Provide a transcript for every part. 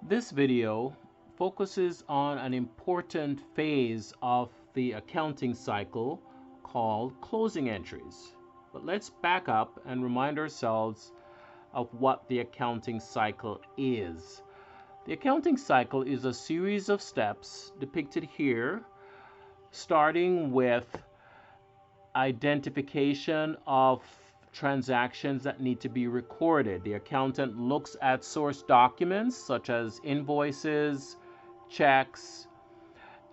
This video focuses on an important phase of the accounting cycle called closing entries. But let's back up and remind ourselves of what the accounting cycle is. The accounting cycle is a series of steps depicted here, starting with identification of transactions that need to be recorded. The accountant looks at source documents such as invoices, checks,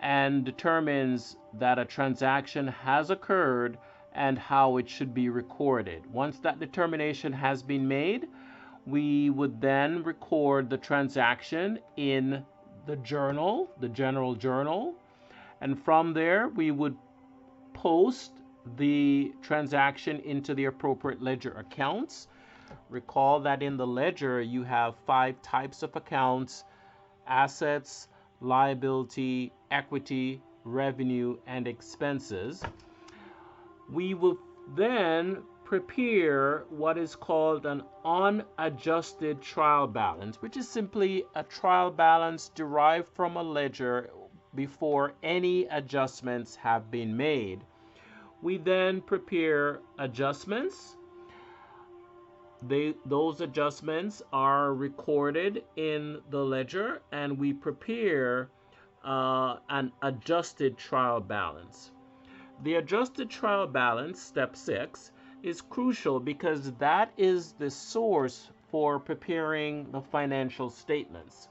and determines that a transaction has occurred and how it should be recorded. Once that determination has been made, we would then record the transaction in the journal, the general journal, and from there we would post the transaction into the appropriate ledger accounts. Recall that in the ledger you have 5 types of accounts: assets, liability, equity, revenue, and expenses. We will then prepare what is called an unadjusted trial balance, which is simply a trial balance derived from a ledger before any adjustments have been made. We then prepare adjustments. Those adjustments are recorded in the ledger, and we prepare an adjusted trial balance. The adjusted trial balance, step 6, is crucial because that is the source for preparing the financial statements.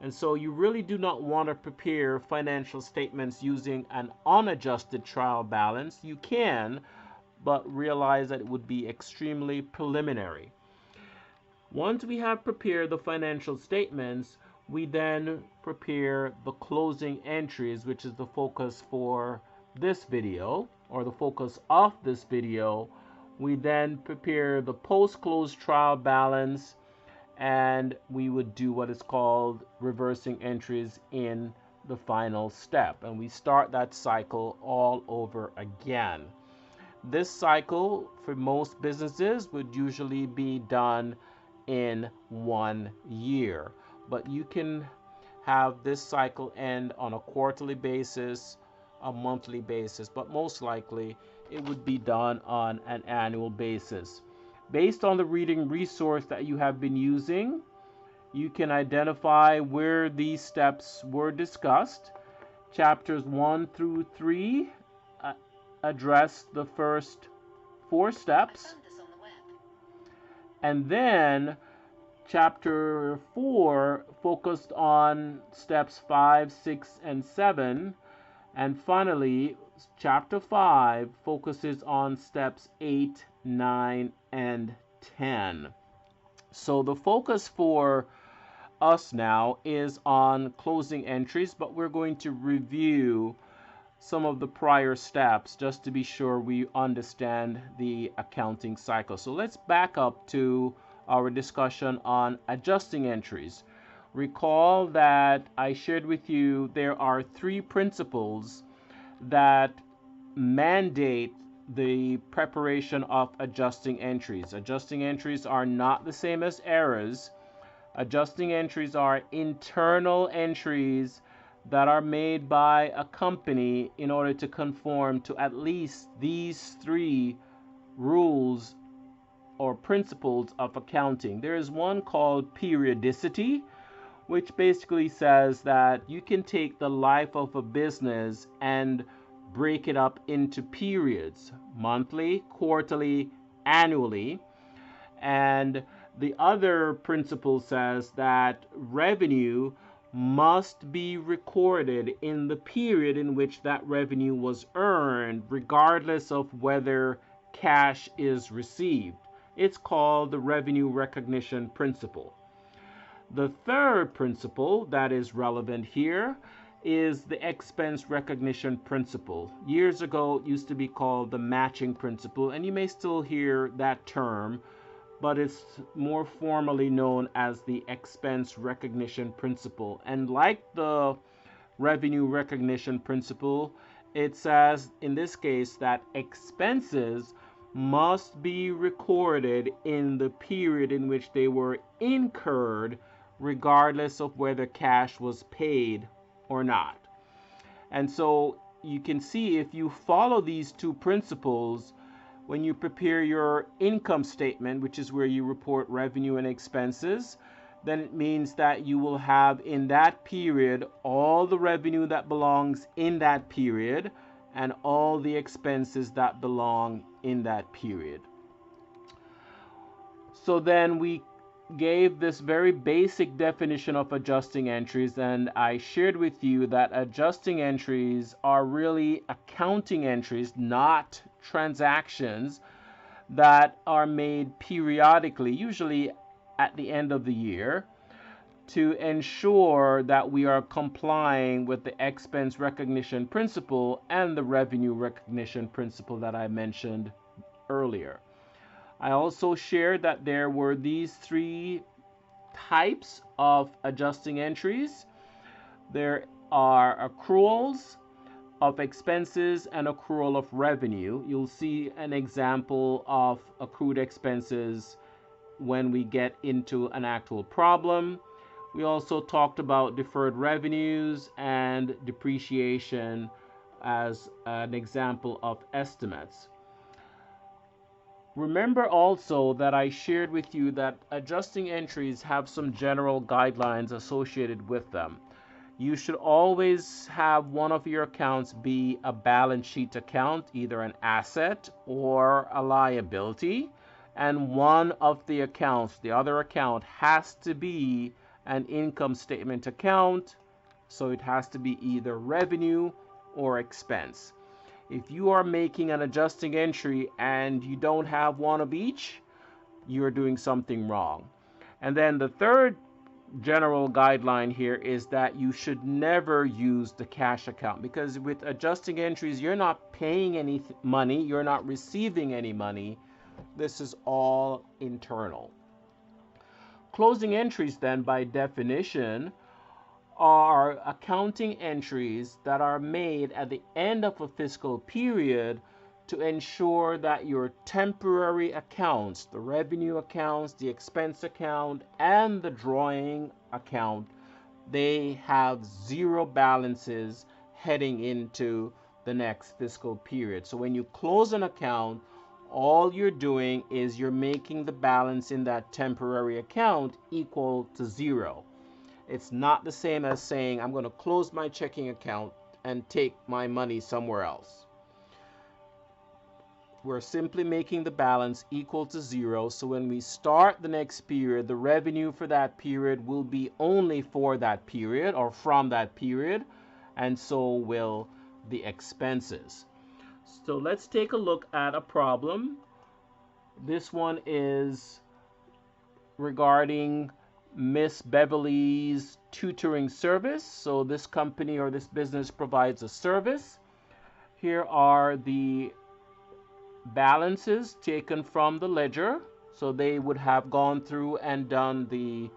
And so you really do not want to prepare financial statements using an unadjusted trial balance. You can, but realize that it would be extremely preliminary. Once we have prepared the financial statements, we then prepare the closing entries, which is the focus for this video, or the focus of this video. We then prepare the post-close trial balance, and we would do what is called reversing entries in the final step, and we start that cycle all over again. This cycle for most businesses would usually be done in 1 year, but you can have this cycle end on a quarterly basis, a monthly basis, but most likely it would be done on an annual basis. Based on the reading resource that you have been using, you can identify where these steps were discussed. Chapters 1 through 3 address the first 4 steps. And then chapter 4 focused on steps 5, 6, and 7. And finally, chapter 5 focuses on steps 8, 9, and 10. So the focus for us now is on closing entries, but we're going to review some of the prior steps just to be sure we understand the accounting cycle. So let's back up to our discussion on adjusting entries. Recall that I shared with you there are 3 principles that mandate the preparation of adjusting entries. Adjusting entries are not the same as errors. Adjusting entries are internal entries that are made by a company in order to conform to at least these 3 rules or principles of accounting. There is one called periodicity, which basically says that you can take the life of a business and break it up into periods: monthly, quarterly, annually. And the other principle says that revenue must be recorded in the period in which that revenue was earned, regardless of whether cash is received. It's called the revenue recognition principle. The third principle that is relevant here is the expense recognition principle. Years ago, it used to be called the matching principle, and you may still hear that term, but it's more formally known as the expense recognition principle. And like the revenue recognition principle, it says in this case that expenses must be recorded in the period in which they were incurred, regardless of whether cash was paid or not. And so you can see, if you follow these two principles, when you prepare your income statement, which is where you report revenue and expenses, then it means that you will have in that period all the revenue that belongs in that period and all the expenses that belong in that period. So then we gave this very basic definition of adjusting entries, and I shared with you that adjusting entries are really accounting entries, not transactions, that are made periodically, usually at the end of the year, to ensure that we are complying with the expense recognition principle and the revenue recognition principle that I mentioned earlier. I also shared that there were these three types of adjusting entries. There are accruals of expenses and accrual of revenue. You'll see an example of accrued expenses when we get into an actual problem. We also talked about deferred revenues and depreciation as an example of estimates. Remember also that I shared with you that adjusting entries have some general guidelines associated with them. You should always have one of your accounts be a balance sheet account, either an asset or a liability, and one of the accounts, the other account, has to be an income statement account, so it has to be either revenue or expense. If you are making an adjusting entry and you don't have one of each, you're doing something wrong. And then the third general guideline here is that you should never use the cash account, because with adjusting entries, you're not paying any money, you're not receiving any money. This is all internal. Closing entries, then, by definition, are accounting entries that are made at the end of a fiscal period to ensure that your temporary accounts, the revenue accounts, the expense account, and the drawing account, they have zero balances heading into the next fiscal period. So when you close an account, all you're doing is you're making the balance in that temporary account equal to zero. It's not the same as saying I'm going to close my checking account and take my money somewhere else. We're simply making the balance equal to zero, so when we start the next period, the revenue for that period will be only for that period or from that period, and so will the expenses. So let's take a look at a problem. This one is regarding Miss Beverly's tutoring service. So this company or this business provides a service. Here are the balances taken from the ledger. So they would have gone through and done the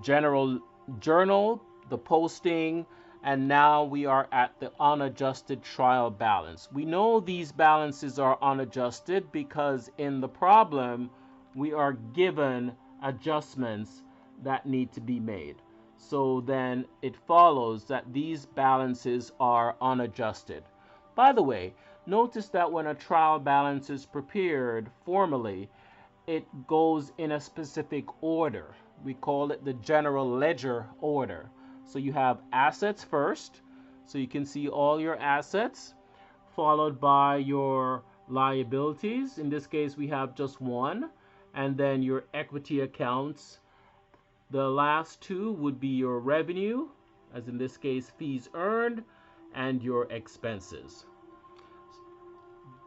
general journal, the posting, and now we are at the unadjusted trial balance. We know these balances are unadjusted because in the problem we are given adjustments that need to be made. So then it follows that these balances are unadjusted. By the way, notice that when a trial balance is prepared formally, it goes in a specific order. We call it the general ledger order. So you have assets first, so you can see all your assets, followed by your liabilities. In this case, we have just one, and then your equity accounts. The last two would be your revenue, as in this case, fees earned, and your expenses.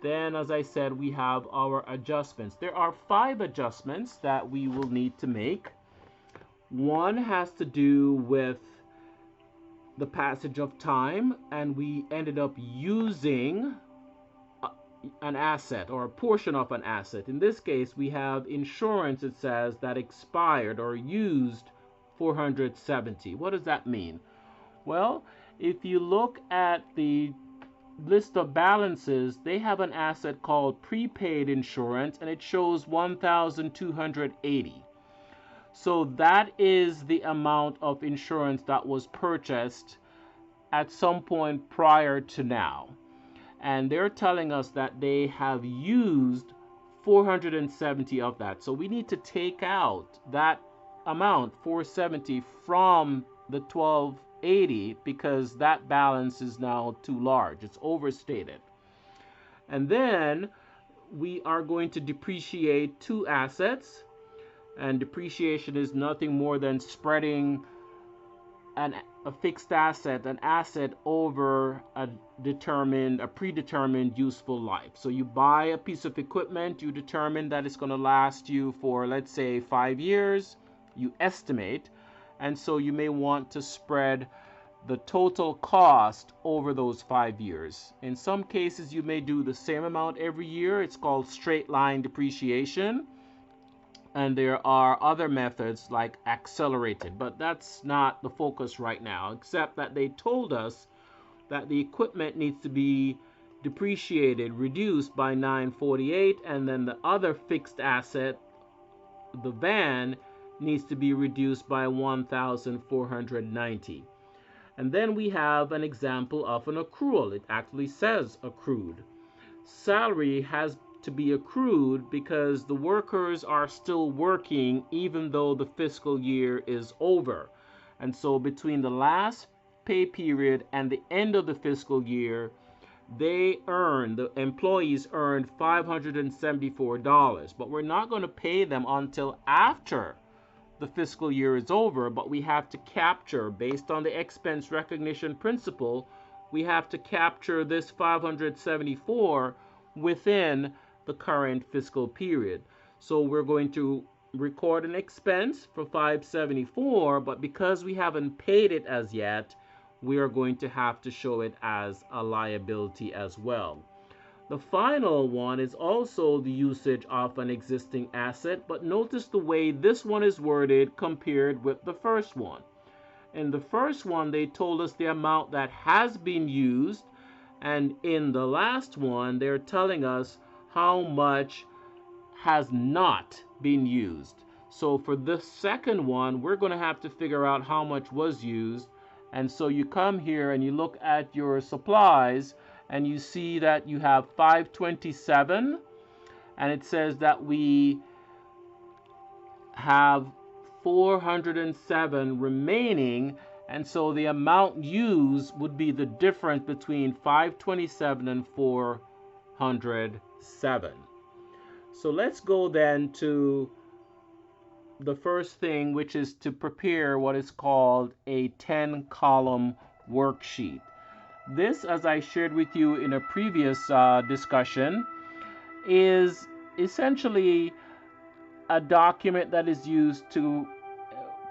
Then, as I said, we have our adjustments. There are 5 adjustments that we will need to make. One has to do with the passage of time, and we ended up using an asset or a portion of an asset. In this case, we have insurance, it says, that expired or used 470. What does that mean? Well, if you look at the list of balances, they have an asset called prepaid insurance, and it shows 1,280. So that is the amount of insurance that was purchased at some point prior to now. And they're telling us that they have used 470 of that. So we need to take out that amount, 470, from the 1280 because that balance is now too large. It's overstated. And then we are going to depreciate two assets. And depreciation is nothing more than spreading a fixed asset, an asset, over a predetermined useful life. So you buy a piece of equipment, you determine that it's going to last you for, let's say, 5 years, you estimate, and so you may want to spread the total cost over those 5 years. In some cases, you may do the same amount every year. It's called straight line depreciation. And there are other methods like accelerated, but that's not the focus right now, except that they told us that the equipment needs to be depreciated, reduced by 948, and then the other fixed asset, the van, needs to be reduced by 1,490. And then we have an example of an accrual. It actually says accrued. Salary has to be accrued because the workers are still working even though the fiscal year is over. And so between the last pay period and the end of the fiscal year, the employees earned $574, but we're not going to pay them until after the fiscal year is over. But we have to capture, based on the expense recognition principle, we have to capture this 574 within the current fiscal period. So we're going to record an expense for 574, but because we haven't paid it as yet, we are going to have to show it as a liability as well. The final one is also the usage of an existing asset, but notice the way this one is worded compared with the first one. In the first one, they told us the amount that has been used, and in the last one, they're telling us how much has not been used. So for this second one, we're going to have to figure out how much was used. And so you come here and you look at your supplies and you see that you have 527, and it says that we have 407 remaining, and so the amount used would be the difference between 527 and 407. So let's go then to the first thing, which is to prepare what is called a 10-column worksheet. This, as I shared with you in a previous discussion, is essentially a document that is used to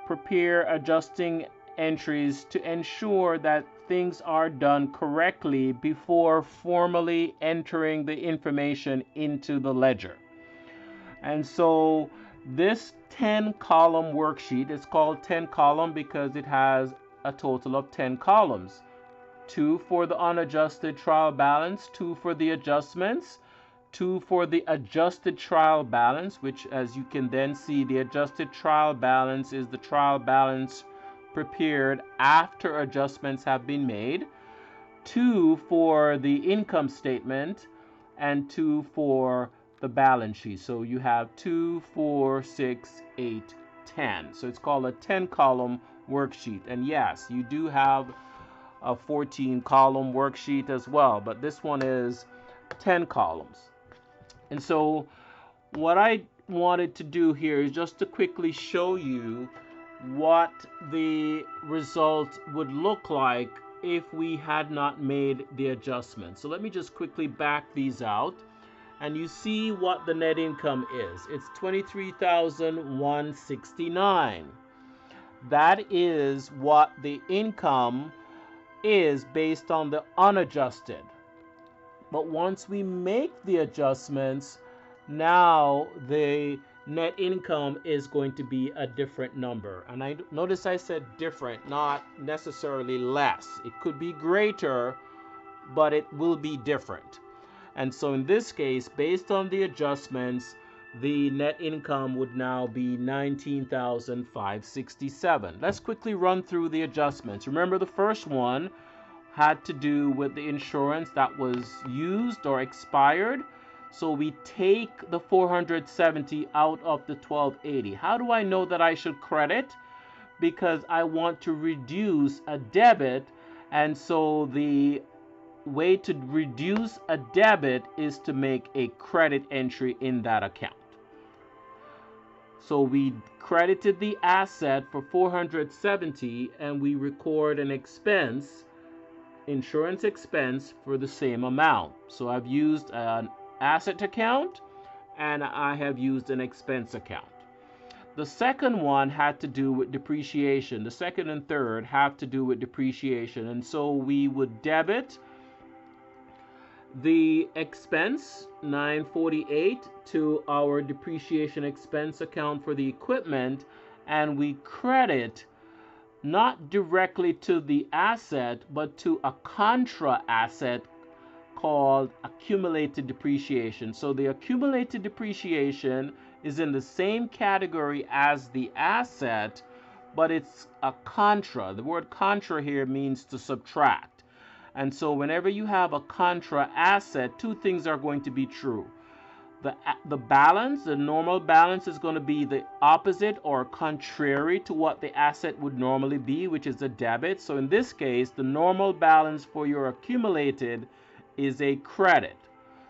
prepare adjusting entries to ensure that things are done correctly before formally entering the information into the ledger. And so this 10-column worksheet is called 10-column because it has a total of 10 columns. 2 for the unadjusted trial balance, 2 for the adjustments, 2 for the adjusted trial balance, which, as you can then see, the adjusted trial balance is the trial balance prepared after adjustments have been made, 2 for the income statement, and 2 for the balance sheet. So you have 2, 4, 6, 8, 10. So it's called a 10-column worksheet. And yes, you do have a 14-column worksheet as well, but this one is 10 columns. And so what I wanted to do here is just to quickly show you what the result would look like if we had not made the adjustment. So let me just quickly back these out, and you see what the net income is. It's $23,169. That is what the income is based on the unadjusted. But once we make the adjustments, now the net income is going to be a different number. And I notice I said different, not necessarily less. It could be greater, but it will be different. And so in this case, based on the adjustments, the net income would now be $19,567. Let's quickly run through the adjustments. Remember, the first one had to do with the insurance that was used or expired. So we take the 470 out of the 1280. How do I know that I should credit? Because I want to reduce a debit, and so the way to reduce a debit is to make a credit entry in that account. So we credited the asset for 470 and we record an expense, insurance expense, for the same amount. So I've used an asset account and I have used an expense account. The second one had to do with depreciation. The second and third have to do with depreciation. And so we would debit the expense, $948, to our depreciation expense account for the equipment, and we credit not directly to the asset, but to a contra asset called accumulated depreciation. So the accumulated depreciation is in the same category as the asset, but it's a contra. The word contra here means to subtract. And so whenever you have a contra asset, two things are going to be true. The balance, the normal balance, is going to be the opposite or contrary to what the asset would normally be, which is a debit. So in this case, the normal balance for your accumulated is a credit.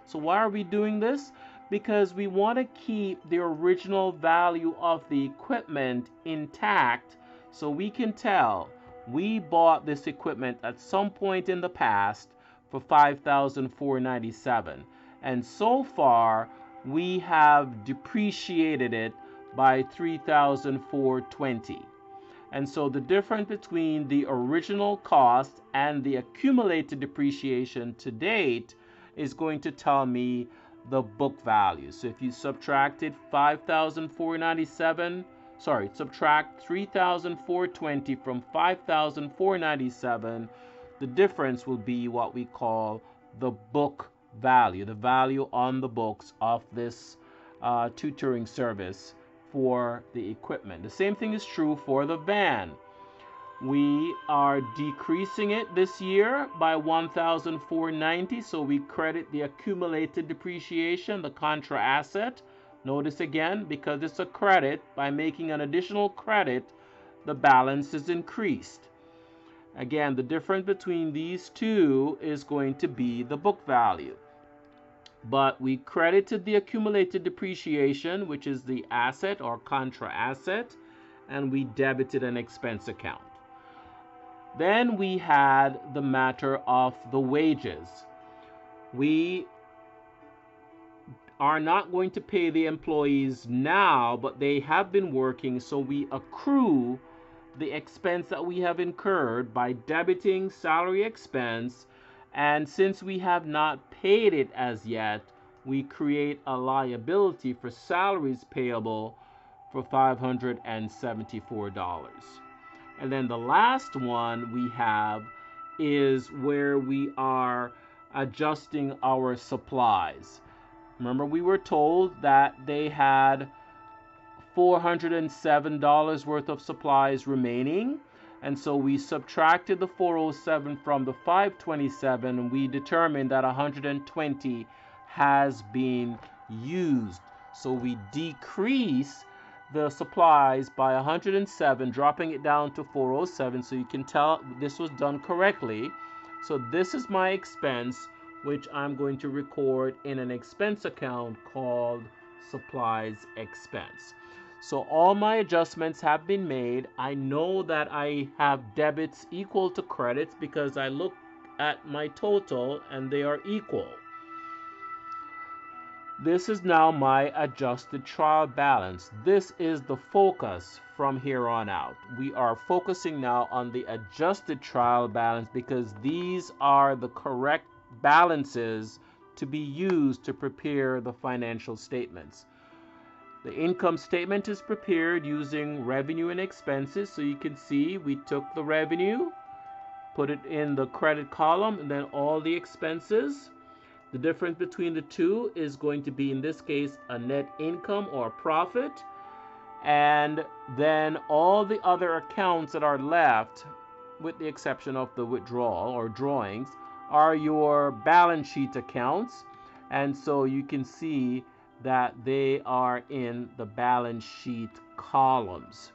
So why are we doing this? Because we want to keep the original value of the equipment intact, so we can tell we bought this equipment at some point in the past for $5,497, and so far we have depreciated it by $3,420. And so the difference between the original cost and the accumulated depreciation to date is going to tell me the book value. So if you subtracted subtract 3,420 from 5,497, the difference will be what we call the book value, the value on the books of this tutoring service for the equipment. The same thing is true for the van. We are decreasing it this year by $1,490, so we credit the accumulated depreciation, the contra asset. Notice again, because it's a credit, by making an additional credit, the balance is increased. Again, the difference between these two is going to be the book value. But we credited the accumulated depreciation, which is the asset or contra asset, and we debited an expense account. Then we had the matter of the wages. We are not going to pay the employees now, but they have been working, so we accrue the expense that we have incurred by debiting salary expense, and since we have not paid it as yet, we create a liability for salaries payable for $574. And then the last one we have is where we are adjusting our supplies. Remember, we were told that they had $407 worth of supplies remaining, and so we subtracted the 407 from the 527, and we determined that 120 has been used. So we decrease the supplies by 107, dropping it down to 407, so you can tell this was done correctly. So this is my expense, which I'm going to record in an expense account called supplies expense. So all my adjustments have been made. I know that I have debits equal to credits because I look at my total and they are equal. This is now my adjusted trial balance. This is the focus from here on out. We are focusing now on the adjusted trial balance because these are the correct balances to be used to prepare the financial statements. The income statement is prepared using revenue and expenses. So you can see we took the revenue, put it in the credit column, and then all the expenses. The difference between the two is going to be, in this case, a net income or profit. And then all the other accounts that are left, with the exception of the withdrawal or drawings, are your balance sheet accounts. And so you can see that they are in the balance sheet columns.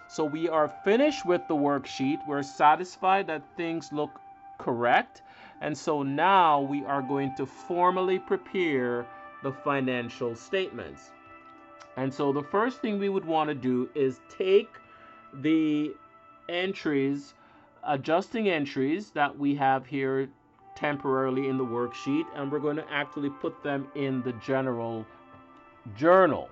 So we are finished with the worksheet. We're satisfied that things look correct. And so now we are going to formally prepare the financial statements. And so the first thing we would want to do is take the entries, adjusting entries that we have here temporarily in the worksheet, and we're going to actually put them in the general journal.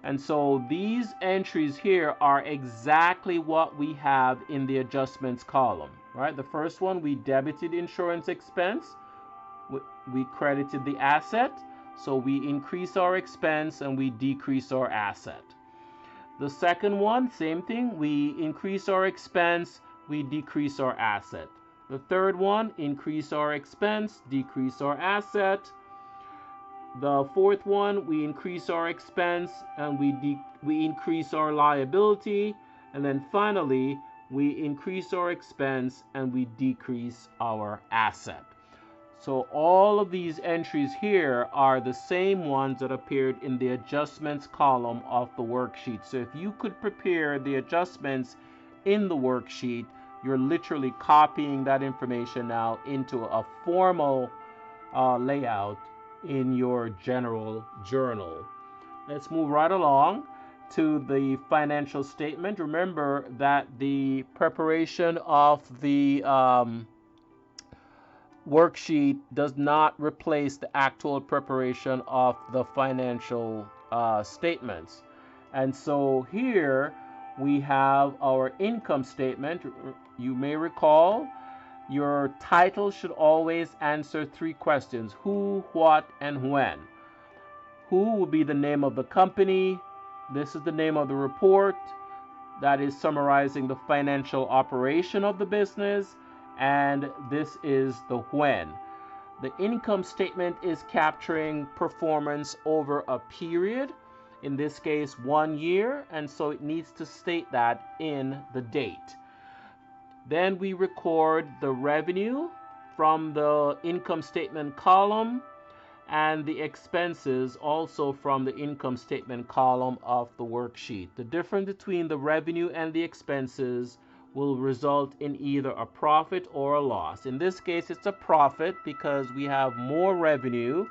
And so these entries here are exactly what we have in the adjustments column, right? The first one, we debited insurance expense, we credited the asset, so we increase our expense and we decrease our asset. The second one, same thing, we increase our expense, we decrease our asset. The third one, increase our expense, decrease our asset. The fourth one, we increase our expense and we increase our liability. And then finally, we increase our expense and we decrease our asset. So all of these entries here are the same ones that appeared in the adjustments column of the worksheet. So if you could prepare the adjustments in the worksheet, you're literally copying that information now into a formal layout in your general journal. Let's move right along to the financial statement. Remember that the preparation of the worksheet does not replace the actual preparation of the financial statements. And so here we have our income statement. You may recall your title should always answer three questions: who, what, and when. Who will be the name of the company. This is the name of the report that is summarizing the financial operation of the business. And this is the when. The income statement is capturing performance over a period, in this case 1 year, and so it needs to state that in the date. Then we record the revenue from the income statement column and the expenses also from the income statement column of the worksheet. The difference between the revenue and the expenses will result in either a profit or a loss. In this case, it's a profit because we have more revenue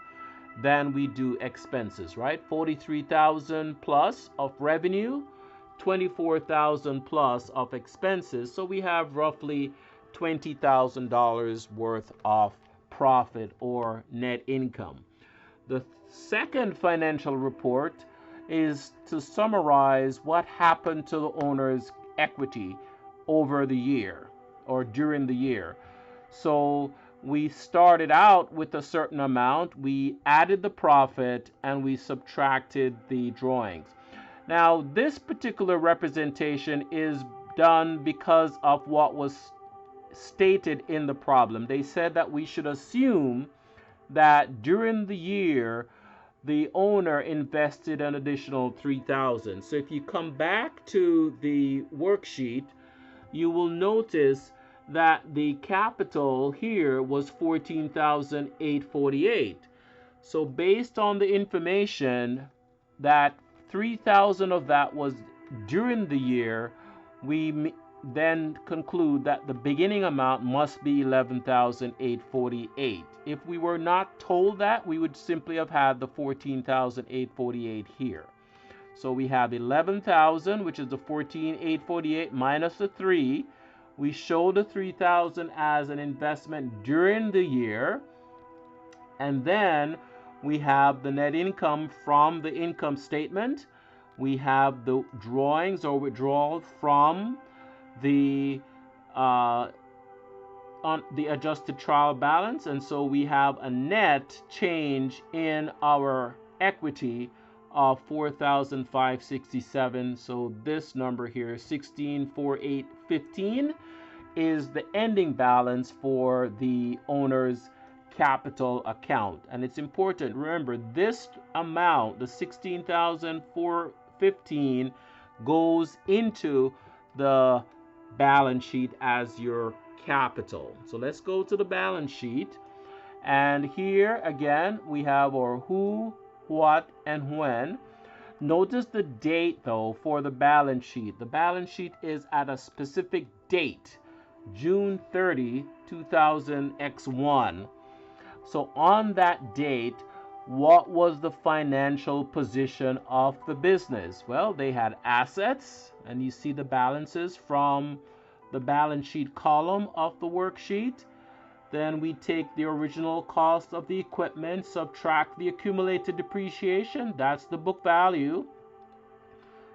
than we do expenses, right? 43,000 plus of revenue, 24,000 plus of expenses. So we have roughly $20,000 worth of profit or net income. The second financial report is to summarize what happened to the owner's equity over the year or during the year. So we started out with a certain amount, we added the profit, and we subtracted the drawings. Now, this particular representation is done because of what was stated in the problem. They said that we should assume that during the year, the owner invested an additional $3,000. So if you come back to the worksheet, you will notice that the capital here was $14,848. So based on the information that $3,000 of that was during the year, we then conclude that the beginning amount must be $11,848. If we were not told that, we would simply have had the $14,848 here. So we have 11,000, which is the 14,848 minus the 3. We show the 3,000 as an investment during the year. And then we have the net income from the income statement. We have the drawings or withdrawal from the adjusted trial balance. And so we have a net change in our equity of 4,567. So this number here, 16,4,815, is the ending balance for the owner's capital account. And it's important, remember, this amount, the 16,415, goes into the balance sheet as your capital. So let's go to the balance sheet. And here again, we have our who, what, and when. Notice the date though for the balance sheet. The balance sheet is at a specific date, June 30, 2000 X1. So on that date, what was the financial position of the business? Well, they had assets, and you see the balances from the balance sheet column of the worksheet. Then we take the original cost of the equipment, subtract the accumulated depreciation. That's the book value.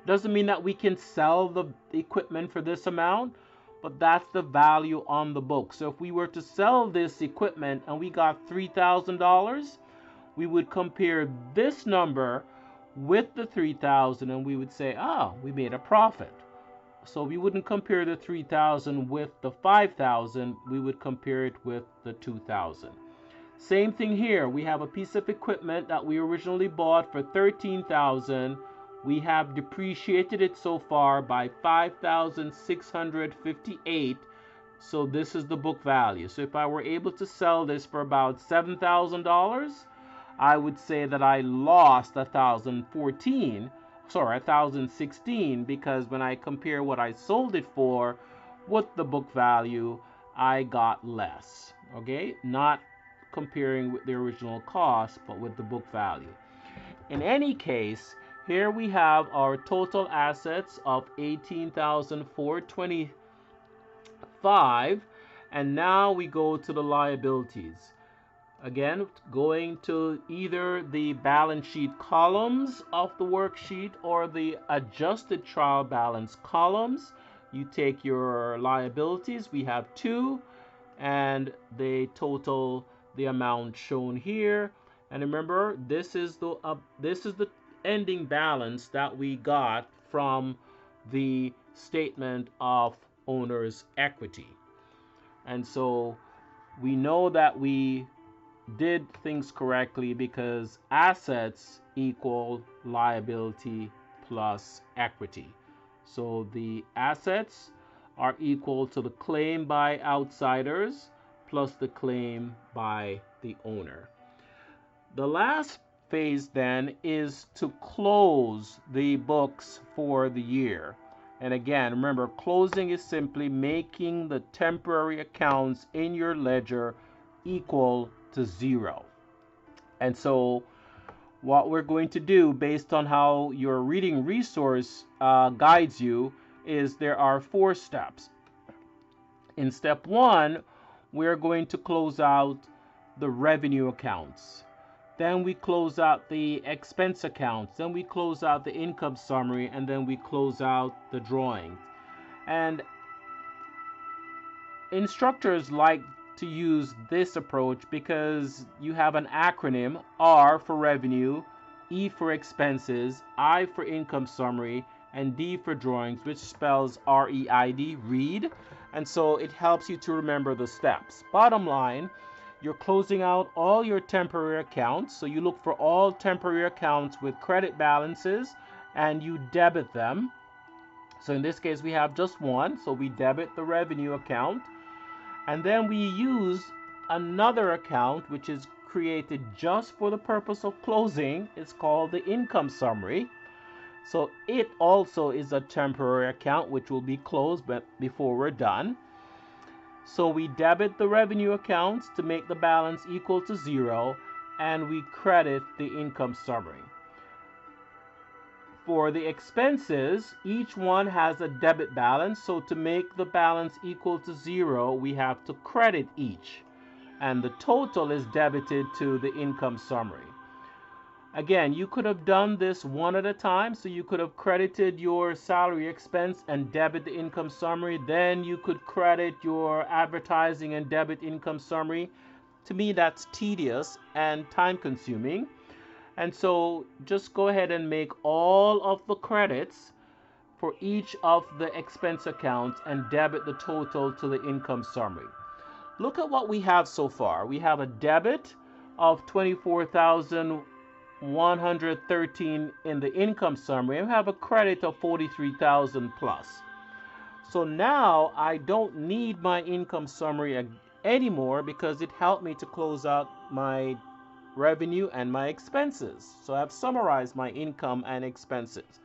Doesn't mean that we can sell the equipment for this amount, but that's the value on the book. So if we were to sell this equipment and we got $3,000, we would compare this number with the 3,000 and we would say, ah, we made a profit. So we wouldn't compare the 3,000 with the 5,000, we would compare it with the 2,000. Same thing here, we have a piece of equipment that we originally bought for 13,000. We have depreciated it so far by 5,658. So this is the book value. So if I were able to sell this for about $7,000, I would say that I lost 1,016, because when I compare what I sold it for with the book value, I got less. Okay, not comparing with the original cost, but with the book value. In any case, here we have our total assets of 18,425, and now we go to the liabilities. Again, going to either the balance sheet columns of the worksheet or the adjusted trial balance columns. You take your liabilities, we have 2, and they total the amount shown here. And remember, this is the ending balance that we got from the statement of owner's equity. And so we know that we did things correctly because assets equal liability plus equity. So the assets are equal to the claim by outsiders plus the claim by the owner. The last phase then is to close the books for the year. And again, remember, closing is simply making the temporary accounts in your ledger equal to 0. And so what we're going to do based on how your reading resource guides you is there are 4 steps. In step 1, we're going to close out the revenue accounts. Then we close out the expense accounts. Then we close out the income summary, and then we close out the drawings. And instructors like to use this approach because you have an acronym: R for revenue, E for expenses, I for income summary, and D for drawings, which spells REID, read. And so it helps you to remember the steps. Bottom line, you're closing out all your temporary accounts. So you look for all temporary accounts with credit balances and you debit them. So in this case, we have just one. So we debit the revenue account. And then we use another account which is created just for the purpose of closing. It's called the income summary. So it also is a temporary account which will be closed before we're done. So we debit the revenue accounts to make the balance equal to 0, and we credit the income summary. For the expenses, each one has a debit balance, so to make the balance equal to 0, we have to credit each, and the total is debited to the income summary. Again, you could have done this one at a time, so you could have credited your salary expense and debit the income summary. Then you could credit your advertising and debit income summary. To me, that's tedious and time consuming. And so just go ahead and make all of the credits for each of the expense accounts and debit the total to the income summary. look at what we have so far. We have a debit of 24,113 in the income summary, and we have a credit of 43,000 plus. So now I don't need my income summary anymore because it helped me to close out my revenue and my expenses. So I've summarized my income and expenses.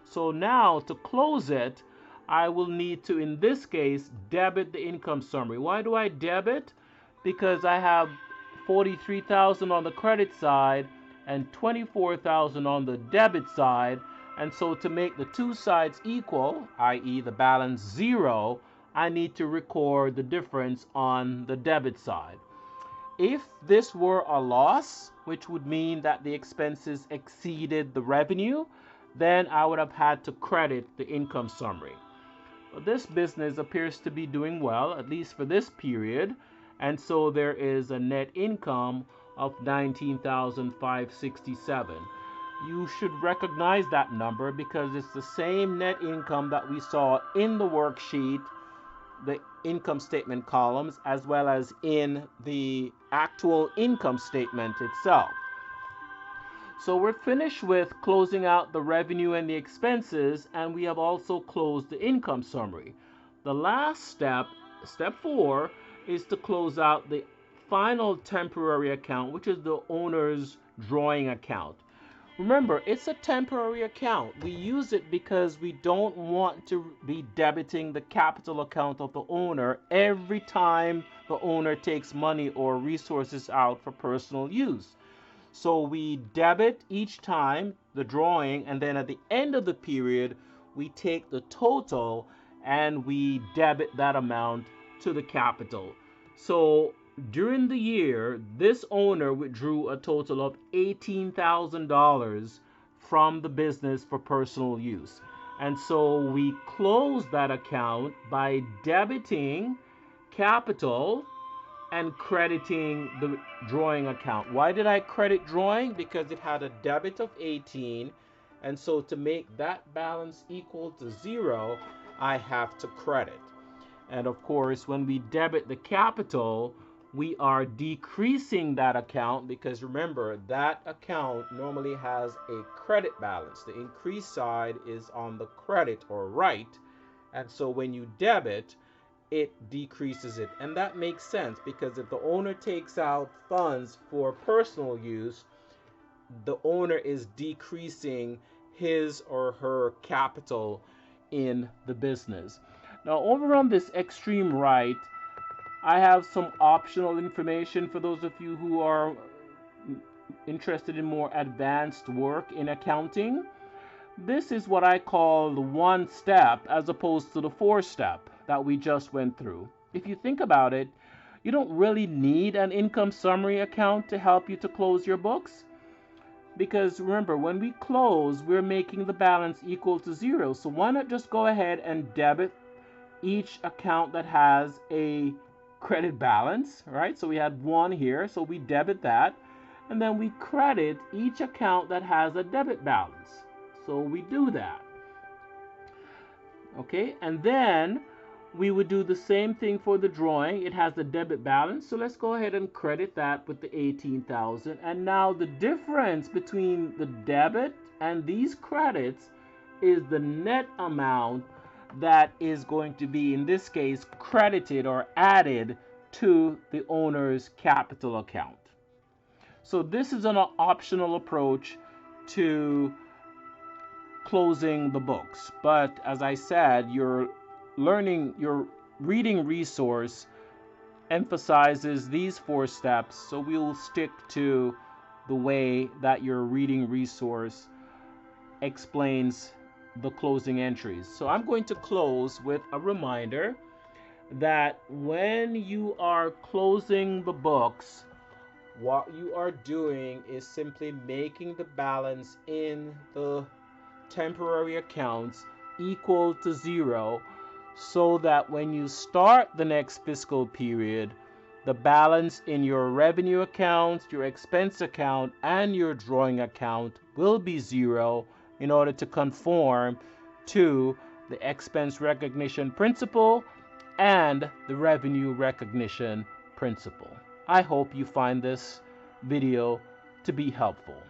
So now to close it, I will need to, in this case, debit the income summary. Why do I debit? Because I have 43,000 on the credit side and 24,000 on the debit side. And so to make the two sides equal, i.e. the balance zero, I need to record the difference on the debit side. If this were a loss, which would mean that the expenses exceeded the revenue, then I would have had to credit the income summary. But this business appears to be doing well, at least for this period, and so there is a net income of 19,567. You should recognize that number because it's the same net income that we saw in the worksheet, the income statement columns, as well as in the actual income statement itself. So we're finished with closing out the revenue and the expenses, and we have also closed the income summary. The last step, step 4, is to close out the final temporary account, which is the owner's drawing account. Remember, it's a temporary account. We use it because we don't want to be debiting the capital account of the owner every time the owner takes money or resources out for personal use. So we debit each time the drawing, and then at the end of the period, we take the total and we debit that amount to the capital. So during the year, this owner withdrew a total of $18,000 from the business for personal use. And so we closed that account by debiting capital and crediting the drawing account. Why did I credit drawing? Because it had a debit of 18, and so to make that balance equal to zero, I have to credit. And of course, when we debit the capital, we are decreasing that account because remember, that account normally has a credit balance. The increased side is on the credit or right, and so when you debit, it decreases it. And that makes sense because if the owner takes out funds for personal use, the owner is decreasing his or her capital in the business. Now over on this extreme right, I have some optional information for those of you who are interested in more advanced work in accounting. This is what I call the 1 step as opposed to the 4 step that we just went through. If you think about it, you don't really need an income summary account to help you to close your books. Because remember, when we close, we're making the balance equal to zero. So why not just go ahead and debit each account that has a credit balance, right? So we had 1 here, so we debit that. And then we credit each account that has a debit balance. So we do that. Okay, and then we would do the same thing for the drawing. It has the debit balance, so let's go ahead and credit that with the 18,000. And now the difference between the debit and these credits is the net amount that is going to be, in this case, credited or added to the owner's capital account. So this is an optional approach to closing the books. But as I said, your reading resource emphasizes these 4 steps, so we'll stick to the way that your reading resource explains the closing entries. So I'm going to close with a reminder that when you are closing the books, what you are doing is simply making the balance in the temporary accounts equal to zero, so that when you start the next fiscal period, the balance in your revenue account, your expense account, and your drawing account will be zero in order to conform to the expense recognition principle and the revenue recognition principle. I hope you find this video to be helpful.